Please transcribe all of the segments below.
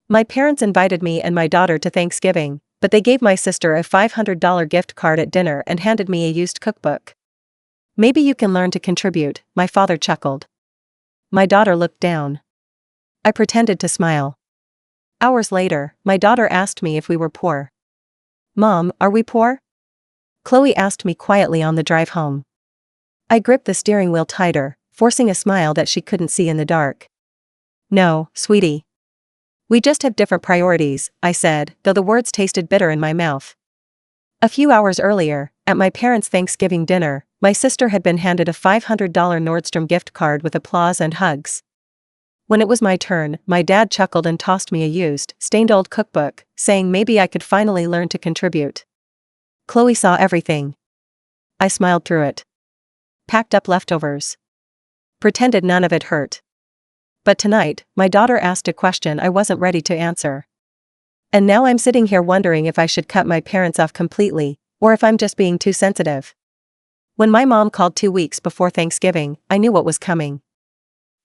My parents invited me and my daughter to Thanksgiving, but they gave my sister a $500 gift card at dinner and handed me a used cookbook. Maybe you can learn to contribute, my father chuckled. My daughter looked down. I pretended to smile. Hours later, my daughter asked me if we were poor. Mom, are we poor? Chloe asked me quietly on the drive home. I gripped the steering wheel tighter, forcing a smile that she couldn't see in the dark. No, sweetie. We just have different priorities, I said, though the words tasted bitter in my mouth. A few hours earlier, at my parents' Thanksgiving dinner, my sister had been handed a $500 Nordstrom gift card with applause and hugs. When it was my turn, my dad chuckled and tossed me a used, stained old cookbook, saying maybe I could finally learn to contribute. Chloe saw everything. I smiled through it. Packed up leftovers. Pretended none of it hurt. But tonight, my daughter asked a question I wasn't ready to answer. And now I'm sitting here wondering if I should cut my parents off completely, or if I'm just being too sensitive. When my mom called 2 weeks before Thanksgiving, I knew what was coming.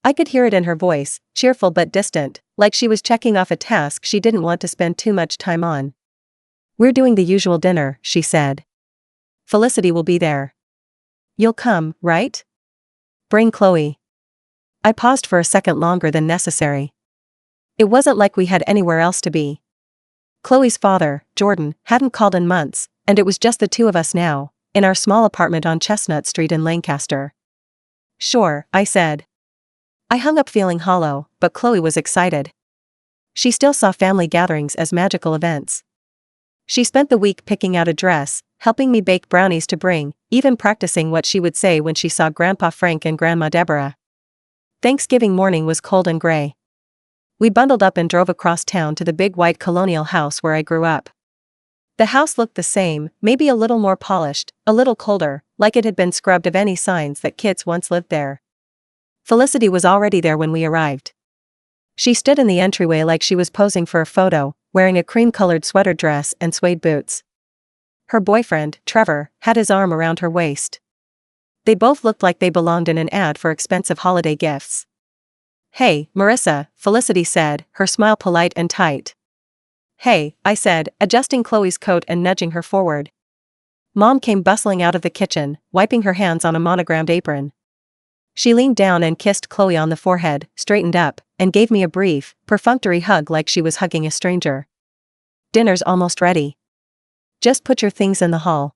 I could hear it in her voice, cheerful but distant, like she was checking off a task she didn't want to spend too much time on. We're doing the usual dinner, she said. Felicity will be there. You'll come, right? Bring Chloe. I paused for a second longer than necessary. It wasn't like we had anywhere else to be. Chloe's father, Jordan, hadn't called in months, and it was just the two of us now, in our small apartment on Chestnut Street in Lancaster. Sure, I said. I hung up feeling hollow, but Chloe was excited. She still saw family gatherings as magical events. She spent the week picking out a dress, helping me bake brownies to bring, even practicing what she would say when she saw Grandpa Frank and Grandma Deborah. Thanksgiving morning was cold and gray. We bundled up and drove across town to the big white colonial house where I grew up. The house looked the same, maybe a little more polished, a little colder, like it had been scrubbed of any signs that kids once lived there. Felicity was already there when we arrived. She stood in the entryway like she was posing for a photo, wearing a cream-colored sweater dress and suede boots. Her boyfriend, Trevor, had his arm around her waist. They both looked like they belonged in an ad for expensive holiday gifts. Hey, Marissa, Felicity said, her smile polite and tight. Hey, I said, adjusting Chloe's coat and nudging her forward. Mom came bustling out of the kitchen, wiping her hands on a monogrammed apron. She leaned down and kissed Chloe on the forehead, straightened up, and gave me a brief, perfunctory hug like she was hugging a stranger. Dinner's almost ready. Just put your things in the hall.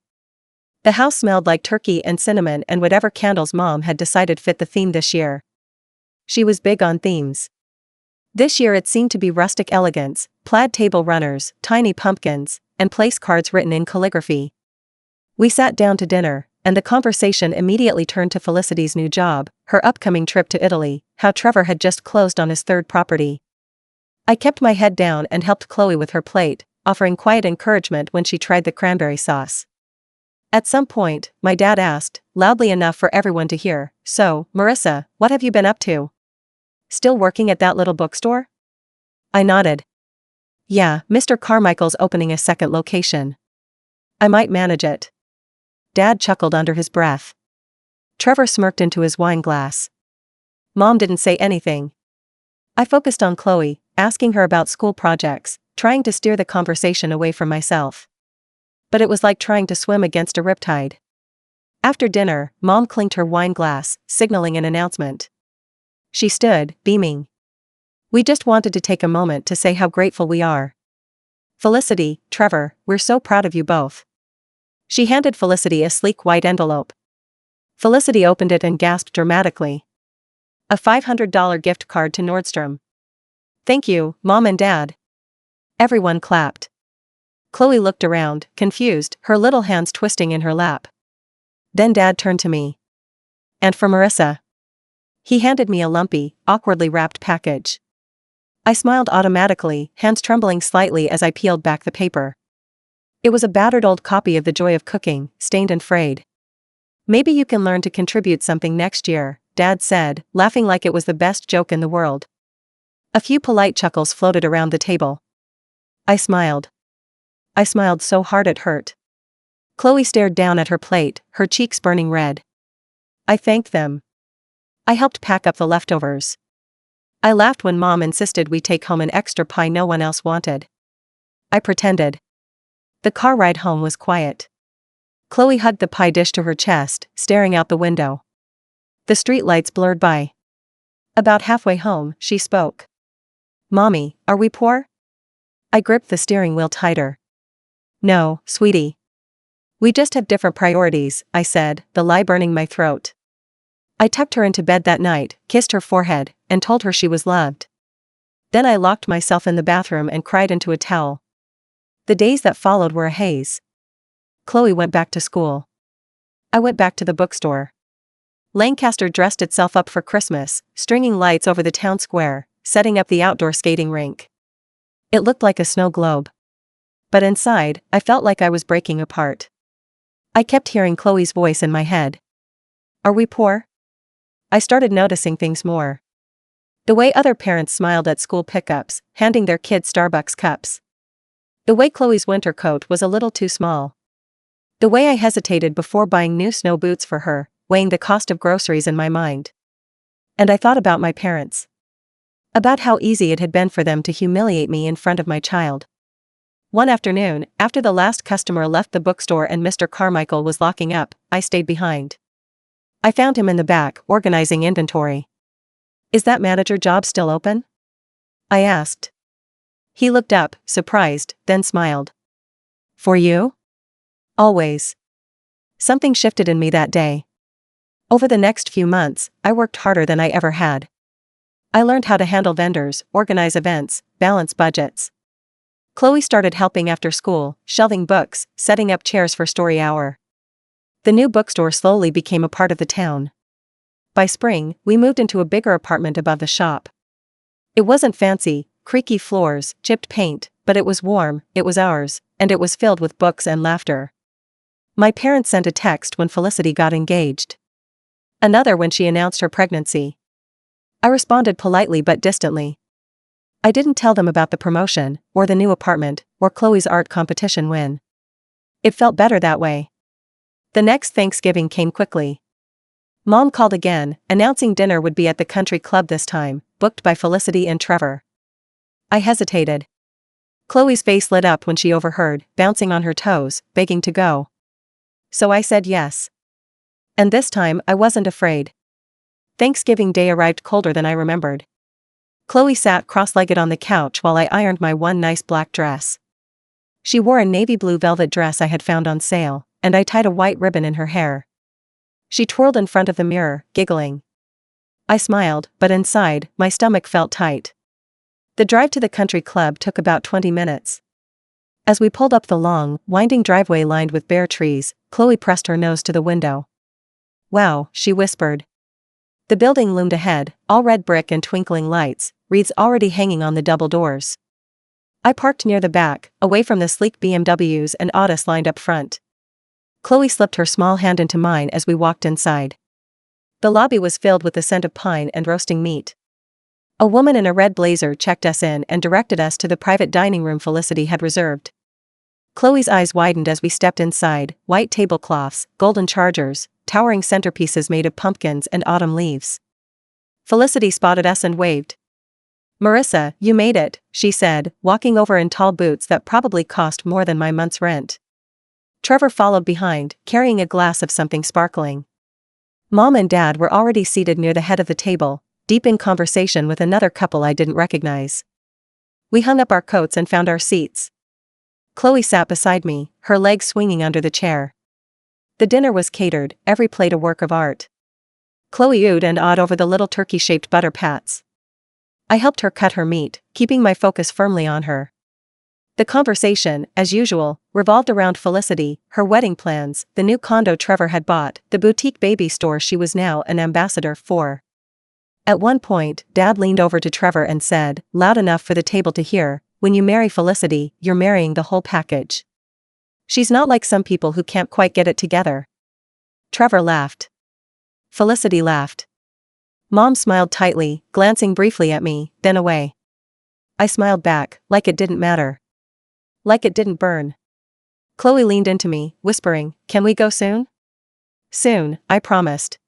The house smelled like turkey and cinnamon and whatever candles Mom had decided fit the theme this year. She was big on themes. This year it seemed to be rustic elegance, plaid table runners, tiny pumpkins, and place cards written in calligraphy. We sat down to dinner, and the conversation immediately turned to Felicity's new job, her upcoming trip to Italy, how Trevor had just closed on his third property. I kept my head down and helped Chloe with her plate, offering quiet encouragement when she tried the cranberry sauce. At some point, my dad asked, loudly enough for everyone to hear, "So, Marissa, what have you been up to? Still working at that little bookstore?" I nodded. Yeah, Mr. Carmichael's opening a second location. I might manage it. Dad chuckled under his breath. Trevor smirked into his wine glass. Mom didn't say anything. I focused on Chloe, asking her about school projects, trying to steer the conversation away from myself. But it was like trying to swim against a riptide. After dinner, Mom clinked her wine glass, signaling an announcement. She stood, beaming. We just wanted to take a moment to say how grateful we are. Felicity, Trevor, we're so proud of you both. She handed Felicity a sleek white envelope. Felicity opened it and gasped dramatically. A $500 gift card to Nordstrom. Thank you, Mom and Dad. Everyone clapped. Chloe looked around, confused, her little hands twisting in her lap. Then Dad turned to me. And for Marissa. He handed me a lumpy, awkwardly wrapped package. I smiled automatically, hands trembling slightly as I peeled back the paper. It was a battered old copy of The Joy of Cooking, stained and frayed. Maybe you can learn to contribute something next year, Dad said, laughing like it was the best joke in the world. A few polite chuckles floated around the table. I smiled. I smiled so hard it hurt. Chloe stared down at her plate, her cheeks burning red. I thanked them. I helped pack up the leftovers. I laughed when Mom insisted we take home an extra pie no one else wanted. I pretended. The car ride home was quiet. Chloe hugged the pie dish to her chest, staring out the window. The streetlights blurred by. About halfway home, she spoke. "Mommy, are we poor?" I gripped the steering wheel tighter. "No, sweetie. We just have different priorities," I said, the lie burning my throat. I tucked her into bed that night, kissed her forehead, and told her she was loved. Then I locked myself in the bathroom and cried into a towel. The days that followed were a haze. Chloe went back to school. I went back to the bookstore. Lancaster dressed itself up for Christmas, stringing lights over the town square, setting up the outdoor skating rink. It looked like a snow globe. But inside, I felt like I was breaking apart. I kept hearing Chloe's voice in my head. "Are we poor?" I started noticing things more. The way other parents smiled at school pickups, handing their kids Starbucks cups. The way Chloe's winter coat was a little too small. The way I hesitated before buying new snow boots for her, weighing the cost of groceries in my mind. And I thought about my parents. About how easy it had been for them to humiliate me in front of my child. One afternoon, after the last customer left the bookstore and Mr. Carmichael was locking up, I stayed behind. I found him in the back, organizing inventory. "Is that manager job still open?" I asked. He looked up, surprised, then smiled. "For you?" "Always." Something shifted in me that day. Over the next few months, I worked harder than I ever had. I learned how to handle vendors, organize events, balance budgets. Chloe started helping after school, shelving books, setting up chairs for story hour. The new bookstore slowly became a part of the town. By spring, we moved into a bigger apartment above the shop. It wasn't fancy, creaky floors, chipped paint, but it was warm, it was ours, and it was filled with books and laughter. My parents sent a text when Felicity got engaged. Another when she announced her pregnancy. I responded politely but distantly. I didn't tell them about the promotion, or the new apartment, or Chloe's art competition win. It felt better that way. The next Thanksgiving came quickly. Mom called again, announcing dinner would be at the country club this time, booked by Felicity and Trevor. I hesitated. Chloe's face lit up when she overheard, bouncing on her toes, begging to go. So I said yes. And this time I wasn't afraid. Thanksgiving Day arrived colder than I remembered. Chloe sat cross-legged on the couch while I ironed my one nice black dress. She wore a navy blue velvet dress I had found on sale, and I tied a white ribbon in her hair. She twirled in front of the mirror, giggling. I smiled, but inside, my stomach felt tight. The drive to the country club took about 20 minutes. As we pulled up the long, winding driveway lined with bare trees, Chloe pressed her nose to the window. "Wow," she whispered. The building loomed ahead, all red brick and twinkling lights, wreaths already hanging on the double doors. I parked near the back, away from the sleek BMWs and Autos lined up front. Chloe slipped her small hand into mine as we walked inside. The lobby was filled with the scent of pine and roasting meat. A woman in a red blazer checked us in and directed us to the private dining room Felicity had reserved. Chloe's eyes widened as we stepped inside, white tablecloths, golden chargers, towering centerpieces made of pumpkins and autumn leaves. Felicity spotted us and waved. "Marissa, you made it," she said, walking over in tall boots that probably cost more than my month's rent. Trevor followed behind, carrying a glass of something sparkling. Mom and Dad were already seated near the head of the table, deep in conversation with another couple I didn't recognize. We hung up our coats and found our seats. Chloe sat beside me, her legs swinging under the chair. The dinner was catered, every plate a work of art. Chloe oohed and awed over the little turkey-shaped butter pats. I helped her cut her meat, keeping my focus firmly on her. The conversation, as usual, revolved around Felicity, her wedding plans, the new condo Trevor had bought, the boutique baby store she was now an ambassador for. At one point, Dad leaned over to Trevor and said, loud enough for the table to hear, "When you marry Felicity, you're marrying the whole package. She's not like some people who can't quite get it together." Trevor laughed. Felicity laughed. Mom smiled tightly, glancing briefly at me, then away. I smiled back, like it didn't matter. Like it didn't burn. Chloe leaned into me, whispering, "Can we go soon?" "Soon," I promised.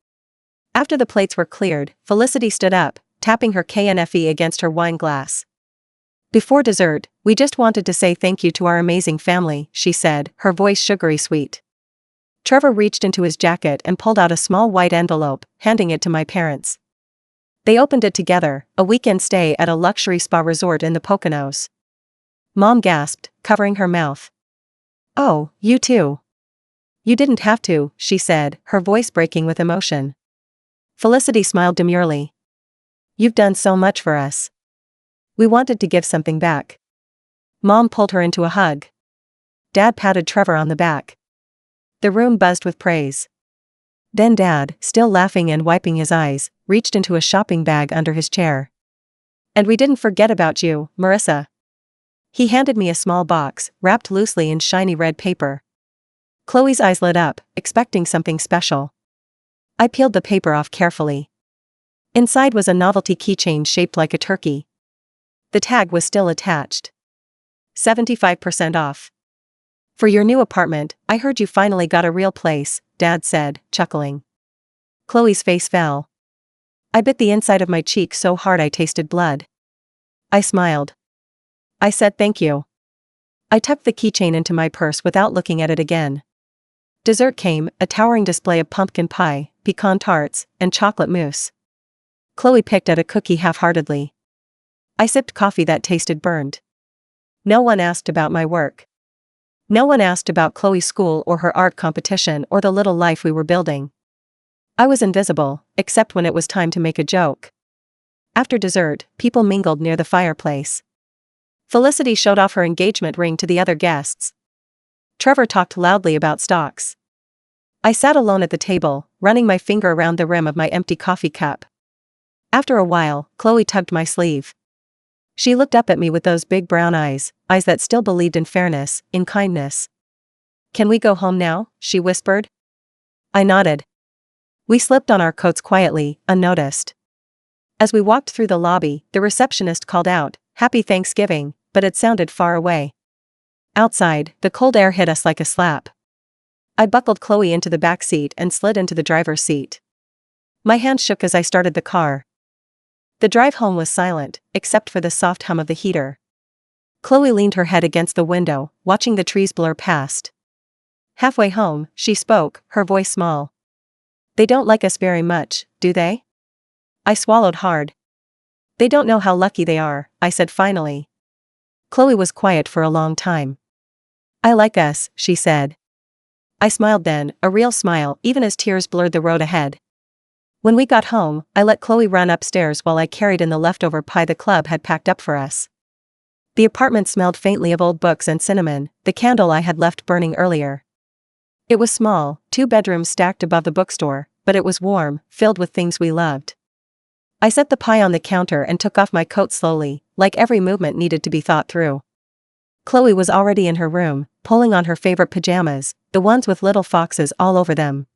After the plates were cleared, Felicity stood up, tapping her KNFE against her wine glass. Before dessert, we just wanted to say thank you to our amazing family, she said, her voice sugary sweet. Trevor reached into his jacket and pulled out a small white envelope, handing it to my parents. They opened it together, a weekend stay at a luxury spa resort in the Poconos. Mom gasped, covering her mouth. "Oh, you too." "You didn't have to," she said, her voice breaking with emotion. Felicity smiled demurely. "You've done so much for us. We wanted to give something back." Mom pulled her into a hug. Dad patted Trevor on the back. The room buzzed with praise. Then Dad, still laughing and wiping his eyes, reached into a shopping bag under his chair. "And we didn't forget about you, Marissa." He handed me a small box, wrapped loosely in shiny red paper. Chloe's eyes lit up, expecting something special. I peeled the paper off carefully. Inside was a novelty keychain shaped like a turkey. The tag was still attached. 75% off. "For your new apartment, I heard you finally got a real place," Dad said, chuckling. Chloe's face fell. I bit the inside of my cheek so hard I tasted blood. I smiled. I said thank you. I tucked the keychain into my purse without looking at it again. Dessert came, a towering display of pumpkin pie, pecan tarts, and chocolate mousse. Chloe picked at a cookie half-heartedly. I sipped coffee that tasted burned. No one asked about my work. No one asked about Chloe's school or her art competition or the little life we were building. I was invisible, except when it was time to make a joke. After dessert, people mingled near the fireplace. Felicity showed off her engagement ring to the other guests. Trevor talked loudly about stocks. I sat alone at the table, running my finger around the rim of my empty coffee cup. After a while, Chloe tugged my sleeve. She looked up at me with those big brown eyes, eyes that still believed in fairness, in kindness. "Can we go home now?" she whispered. I nodded. We slipped on our coats quietly, unnoticed. As we walked through the lobby, the receptionist called out, "Happy Thanksgiving," but it sounded far away. Outside, the cold air hit us like a slap. I buckled Chloe into the back seat and slid into the driver's seat. My hand shook as I started the car. The drive home was silent, except for the soft hum of the heater. Chloe leaned her head against the window, watching the trees blur past. Halfway home, she spoke, her voice small. "They don't like us very much, do they?" I swallowed hard. "They don't know how lucky they are," I said finally. Chloe was quiet for a long time. "I like us," she said. I smiled then, a real smile, even as tears blurred the road ahead. When we got home, I let Chloe run upstairs while I carried in the leftover pie the club had packed up for us. The apartment smelled faintly of old books and cinnamon, the candle I had left burning earlier. It was small, 2 bedrooms stacked above the bookstore, but it was warm, filled with things we loved. I set the pie on the counter and took off my coat slowly, like every movement needed to be thought through. Chloe was already in her room, pulling on her favorite pajamas, the ones with little foxes all over them.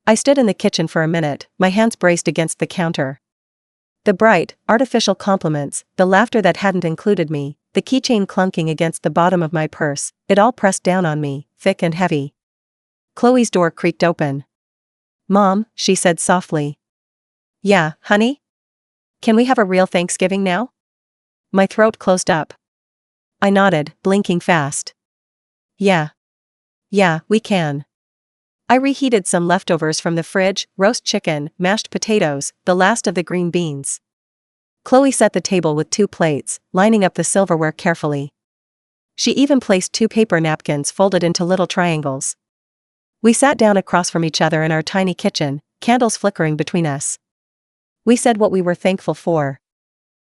I stood in the kitchen for a minute, my hands braced against the counter. The bright, artificial compliments, the laughter that hadn't included me, the keychain clunking against the bottom of my purse, it all pressed down on me, thick and heavy. Chloe's door creaked open. "Mom," she said softly. "Yeah, honey? Can we have a real Thanksgiving now?" My throat closed up. I nodded, blinking fast. Yeah, we can." I reheated some leftovers from the fridge, roast chicken, mashed potatoes, the last of the green beans. Chloe set the table with 2 plates, lining up the silverware carefully. She even placed 2 paper napkins folded into little triangles. We sat down across from each other in our tiny kitchen, candles flickering between us. We said what we were thankful for.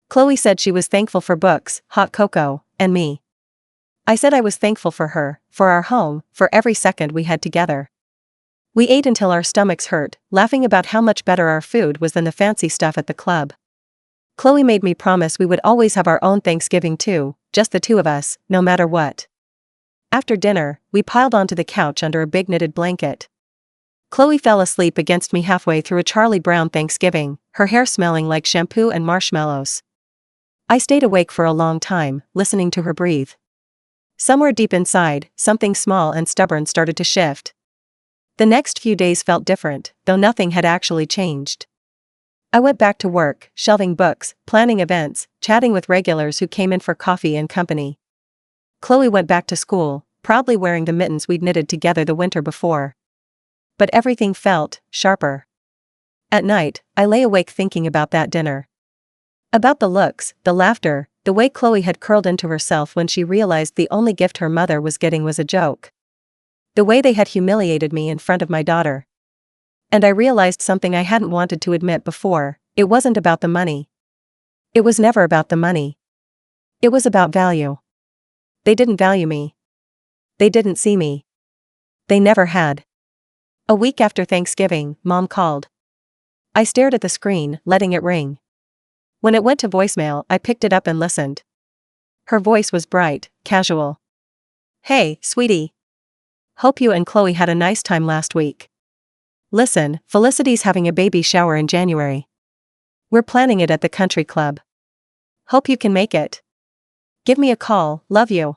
Chloe said she was thankful for books, hot cocoa, and me. I said I was thankful for her, for our home, for every second we had together. We ate until our stomachs hurt, laughing about how much better our food was than the fancy stuff at the club. Chloe made me promise we would always have our own Thanksgiving too, just the 2 of us, no matter what. After dinner, we piled onto the couch under a big knitted blanket. Chloe fell asleep against me halfway through a Charlie Brown Thanksgiving, her hair smelling like shampoo and marshmallows. I stayed awake for a long time, listening to her breathe. Somewhere deep inside, something small and stubborn started to shift. The next few days felt different, though nothing had actually changed. I went back to work, shelving books, planning events, chatting with regulars who came in for coffee and company. Chloe went back to school, proudly wearing the mittens we'd knitted together the winter before. But everything felt sharper. At night, I lay awake thinking about that dinner. About the looks, the laughter, the way Chloe had curled into herself when she realized the only gift her mother was getting was a joke. The way they had humiliated me in front of my daughter. And I realized something I hadn't wanted to admit before: it wasn't about the money. It was never about the money. It was about value. They didn't value me. They didn't see me. They never had. A week after Thanksgiving, Mom called. I stared at the screen, letting it ring. When it went to voicemail, I picked it up and listened. Her voice was bright, casual. "Hey, sweetie. Hope you and Chloe had a nice time last week. Listen, Felicity's having a baby shower in January. We're planning it at the country club. Hope you can make it. Give me a call, love you."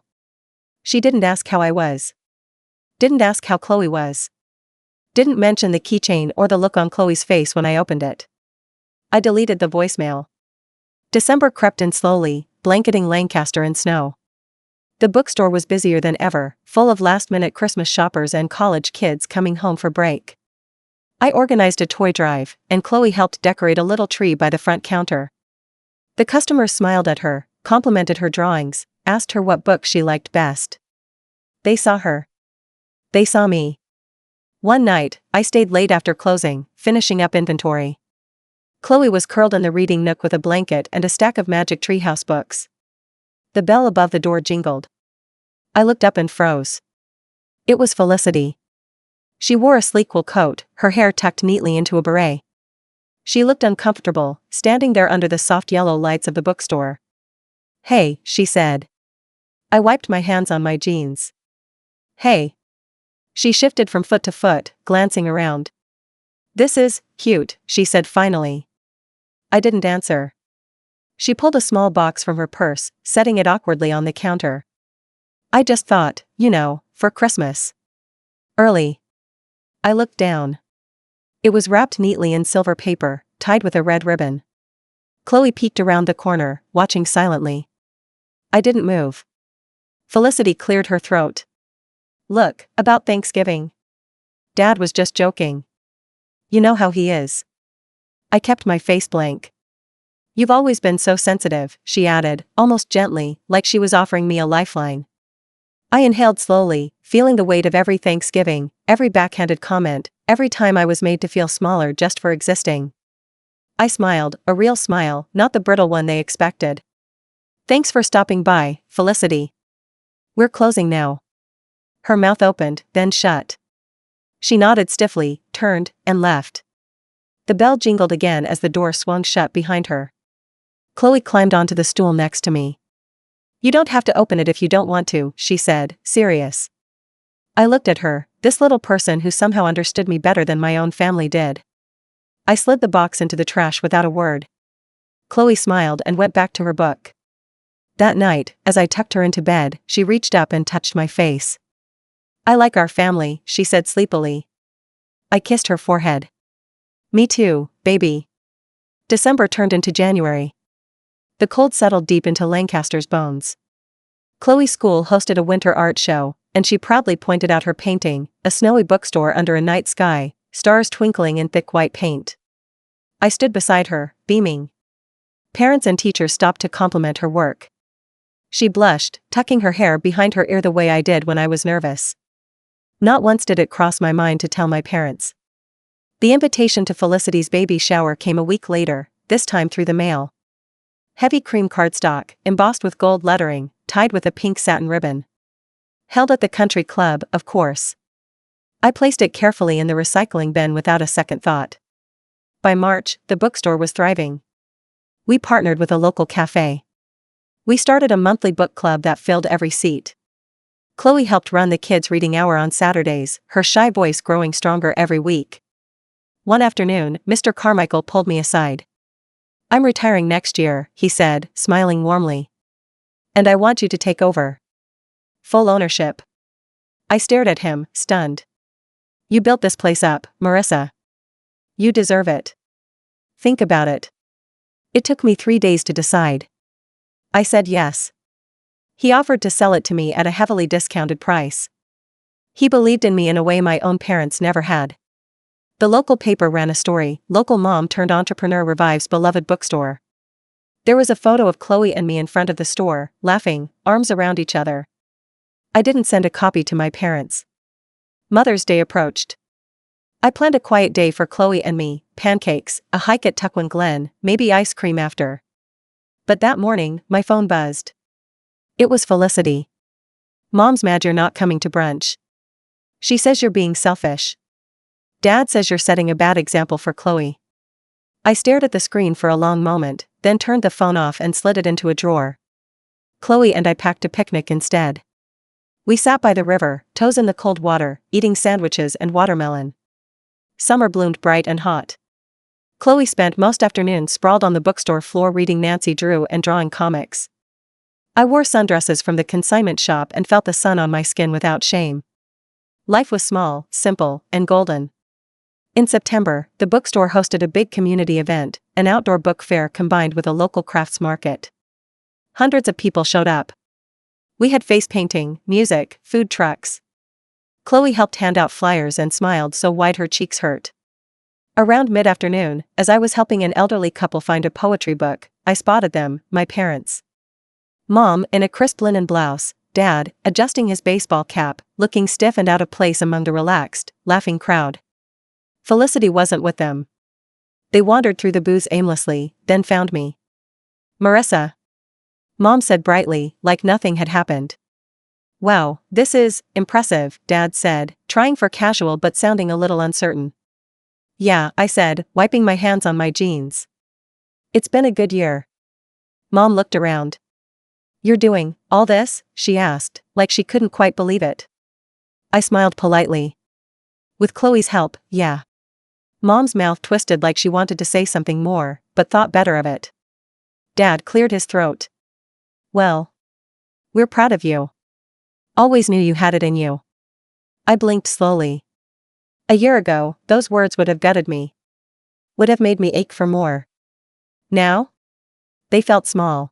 She didn't ask how I was. Didn't ask how Chloe was. Didn't mention the keychain or the look on Chloe's face when I opened it. I deleted the voicemail. December crept in slowly, blanketing Lancaster in snow. The bookstore was busier than ever, full of last-minute Christmas shoppers and college kids coming home for break. I organized a toy drive, and Chloe helped decorate a little tree by the front counter. The customers smiled at her, complimented her drawings, asked her what book she liked best. They saw her. They saw me. One night, I stayed late after closing, finishing up inventory. Chloe was curled in the reading nook with a blanket and a stack of Magic Treehouse books. The bell above the door jingled. I looked up and froze. It was Felicity. She wore a sleek wool coat, her hair tucked neatly into a beret. She looked uncomfortable, standing there under the soft yellow lights of the bookstore. "Hey," she said. I wiped my hands on my jeans. "Hey." She shifted from foot to foot, glancing around. "This is cute," she said finally. I didn't answer. She pulled a small box from her purse, setting it awkwardly on the counter. "I just thought, for Christmas. Early." I looked down. It was wrapped neatly in silver paper, tied with a red ribbon. Chloe peeked around the corner, watching silently. I didn't move. Felicity cleared her throat. "Look, about Thanksgiving. Dad was just joking. You know how he is." I kept my face blank. "You've always been so sensitive," she added, almost gently, like she was offering me a lifeline. I inhaled slowly, feeling the weight of every Thanksgiving, every backhanded comment, every time I was made to feel smaller just for existing. I smiled, a real smile, not the brittle one they expected. "Thanks for stopping by, Felicity. We're closing now." Her mouth opened, then shut. She nodded stiffly, turned, and left. The bell jingled again as the door swung shut behind her. Chloe climbed onto the stool next to me. "You don't have to open it if you don't want to," she said, serious. I looked at her, this little person who somehow understood me better than my own family did. I slid the box into the trash without a word. Chloe smiled and went back to her book. That night, as I tucked her into bed, she reached up and touched my face. "I like our family," she said sleepily. I kissed her forehead. "Me too, baby." December turned into January. The cold settled deep into Lancaster's bones. Chloe's school hosted a winter art show, and she proudly pointed out her painting, a snowy bookstore under a night sky, stars twinkling in thick white paint. I stood beside her, beaming. Parents and teachers stopped to compliment her work. She blushed, tucking her hair behind her ear the way I did when I was nervous. Not once did it cross my mind to tell my parents. The invitation to Felicity's baby shower came a week later, this time through the mail. Heavy cream cardstock, embossed with gold lettering, tied with a pink satin ribbon. Held at the country club, of course. I placed it carefully in the recycling bin without a second thought. By March, the bookstore was thriving. We partnered with a local cafe. We started a monthly book club that filled every seat. Chloe helped run the kids' reading hour on Saturdays, her shy voice growing stronger every week. One afternoon, Mr. Carmichael pulled me aside. "I'm retiring next year," he said, smiling warmly. "And I want you to take over. Full ownership." I stared at him, stunned. "You built this place up, Marissa. You deserve it." Think about it. It took me 3 days to decide. I said yes. He offered to sell it to me at a heavily discounted price. He believed in me in a way my own parents never had. The local paper ran a story, "Local mom turned entrepreneur revives beloved bookstore." There was a photo of Chloe and me in front of the store, laughing, arms around each other. I didn't send a copy to my parents. Mother's Day approached. I planned a quiet day for Chloe and me, pancakes, a hike at Tuckwin Glen, maybe ice cream after. But that morning, my phone buzzed. It was Felicity. "Mom's mad you're not coming to brunch. She says you're being selfish. Dad says you're setting a bad example for Chloe." I stared at the screen for a long moment, then turned the phone off and slid it into a drawer. Chloe and I packed a picnic instead. We sat by the river, toes in the cold water, eating sandwiches and watermelon. Summer bloomed bright and hot. Chloe spent most afternoons sprawled on the bookstore floor reading Nancy Drew and drawing comics. I wore sundresses from the consignment shop and felt the sun on my skin without shame. Life was small, simple, and golden. In September, the bookstore hosted a big community event, an outdoor book fair combined with a local crafts market. Hundreds of people showed up. We had face painting, music, food trucks. Chloe helped hand out flyers and smiled so wide her cheeks hurt. Around mid-afternoon, as I was helping an elderly couple find a poetry book, I spotted them, my parents. Mom, in a crisp linen blouse, Dad, adjusting his baseball cap, looking stiff and out of place among the relaxed, laughing crowd. Felicity wasn't with them. They wandered through the booths aimlessly, then found me. "Marissa," Mom said brightly, like nothing had happened. "Wow, this is impressive," Dad said, trying for casual but sounding a little uncertain. "Yeah," I said, wiping my hands on my jeans. "It's been a good year." Mom looked around. "You're doing all this?" she asked, like she couldn't quite believe it. I smiled politely. "With Chloe's help, yeah." Mom's mouth twisted like she wanted to say something more, but thought better of it. Dad cleared his throat. "Well, we're proud of you. Always knew you had it in you." I blinked slowly. A year ago, those words would have gutted me. Would have made me ache for more. Now? They felt small.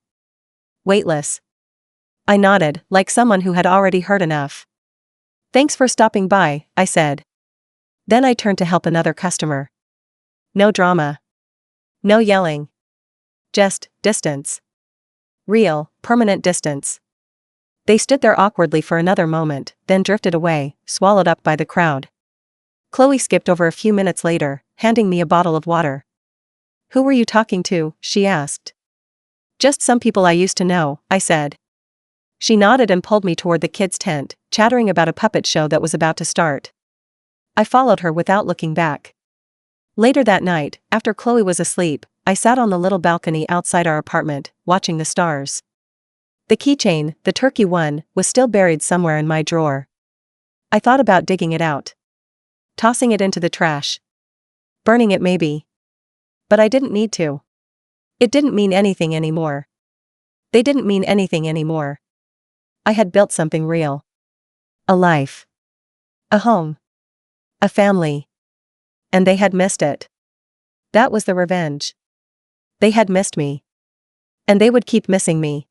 Weightless. I nodded, like someone who had already heard enough. "Thanks for stopping by," I said. Then I turned to help another customer. No drama. No yelling. Just distance. Real, permanent distance. They stood there awkwardly for another moment, then drifted away, swallowed up by the crowd. Chloe skipped over a few minutes later, handing me a bottle of water. "Who were you talking to?" she asked. "Just some people I used to know," I said. She nodded and pulled me toward the kids' tent, chattering about a puppet show that was about to start. I followed her without looking back. Later that night, after Chloe was asleep, I sat on the little balcony outside our apartment, watching the stars. The keychain, the turkey one, was still buried somewhere in my drawer. I thought about digging it out. Tossing it into the trash. Burning it maybe. But I didn't need to. It didn't mean anything anymore. They didn't mean anything anymore. I had built something real. A life. A home. A family. And they had missed it. That was the revenge. They had missed me. And they would keep missing me.